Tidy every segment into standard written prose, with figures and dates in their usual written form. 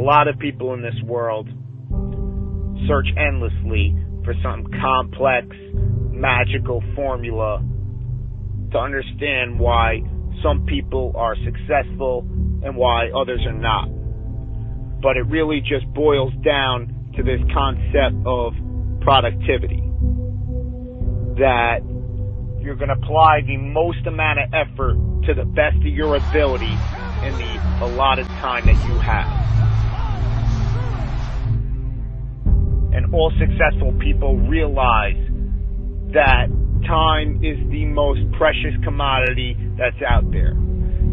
lot of people in this world search endlessly for some complex, magical formula to understand why some people are successful and why others are not. But it really just boils down to this concept of productivity. That you're going to apply the most amount of effort to the best of your ability in the allotted time that you have. And all successful people realize that time is the most precious commodity that's out there.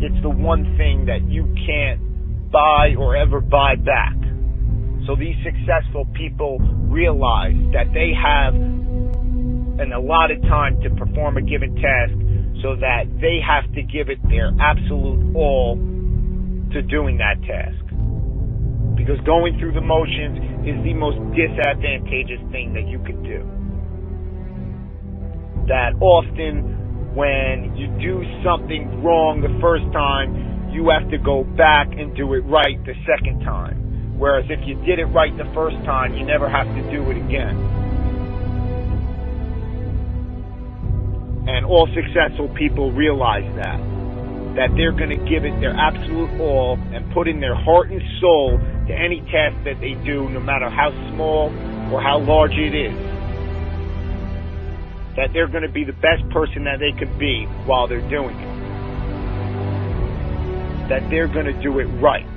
It's the one thing that you can't buy or ever buy back. So these successful people realize that they have an allotted time to perform a given task, so that they have to give it their absolute all to doing that task. Because going through the motions is the most disadvantageous thing that you could do. That often when you do something wrong the first time, you have to go back and do it right the second time. Whereas if you did it right the first time, you never have to do it again. And all successful people realize that they're going to give it their absolute all and put in their heart and soul to any task that they do, no matter how small or how large it is. That they're going to be the best person that they could be while they're doing it. That they're going to do it right.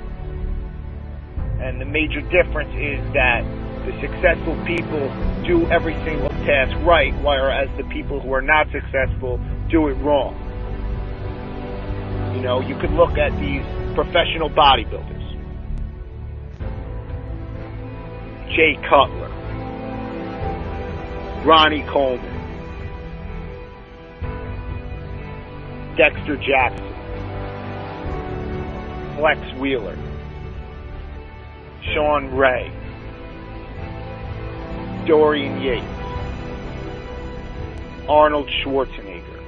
And the major difference is that the successful people do every single task right, whereas the people who are not successful do it wrong. You know, you could look at these professional bodybuilders. Jay Cutler, Ronnie Coleman, Dexter Jackson, Flex Wheeler, Sean Ray, Dorian Yates, Arnold Schwarzenegger.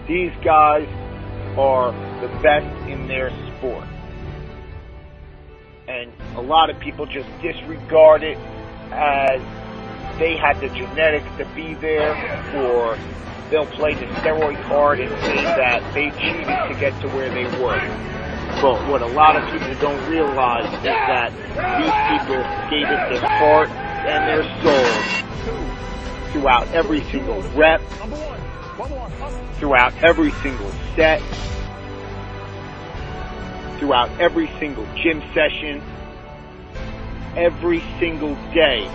These guys are the best in their sport. And a lot of people just disregard it as they had the genetics to be there, or they'll play the steroid card and say that they cheated to get to where they were. But what a lot of people don't realize is that these people gave it their heart and their soul throughout every single rep, throughout every single set, throughout every single gym session, every single day,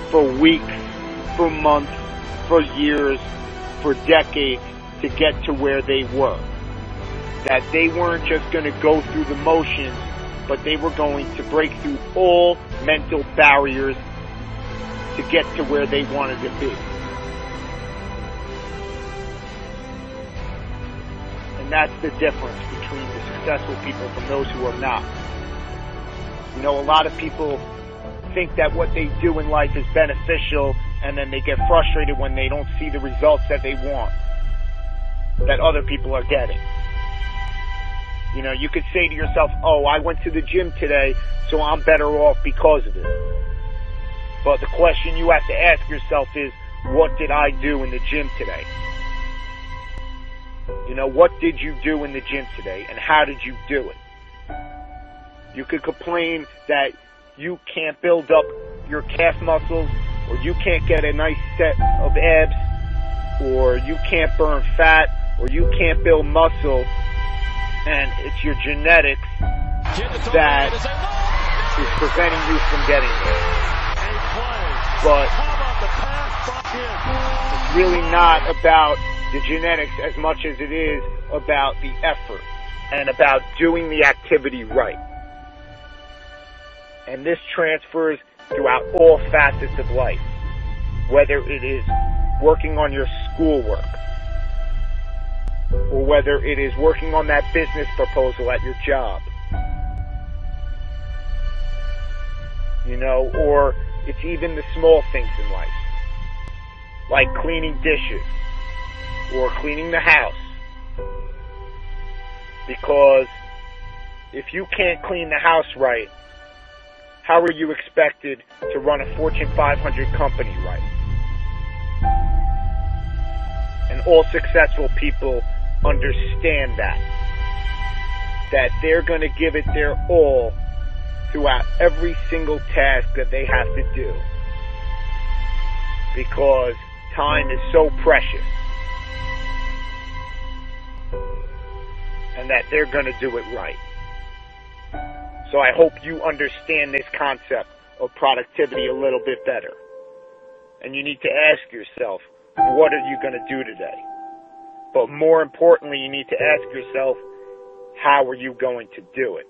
for weeks, for months, for years, for decades, to get to where they were. That they weren't just going to go through the motions, but they were going to break through all mental barriers to get to where they wanted to be. And that's the difference between the successful people from those who are not. You know, a lot of people think that what they do in life is beneficial, and then they get frustrated when they don't see the results that they want, that other people are getting. You know, you could say to yourself, oh, I went to the gym today, so I'm better off because of it. But the question you have to ask yourself is, what did I do in the gym today? You know, what did you do in the gym today, and how did you do it? You could complain that you can't build up your calf muscles, or you can't get a nice set of abs, or you can't burn fat, or you can't build muscle, and it's your genetics that is preventing you from getting there. But it's really not about the genetics as much as it is about the effort and about doing the activity right. And this transfers throughout all facets of life, whether it is working on your schoolwork, or whether it is working on that business proposal at your job, you know, or it's even the small things in life, like cleaning dishes or cleaning the house, because If you can't clean the house right, how are you expected to run a Fortune 500 company right? And all successful people understand that they're going to give it their all throughout every single task that they have to do, because time is so precious, and that they're going to do it right. So I hope you understand this concept of productivity a little bit better. And you need to ask yourself, what are you going to do today? But more importantly, you need to ask yourself, how are you going to do it?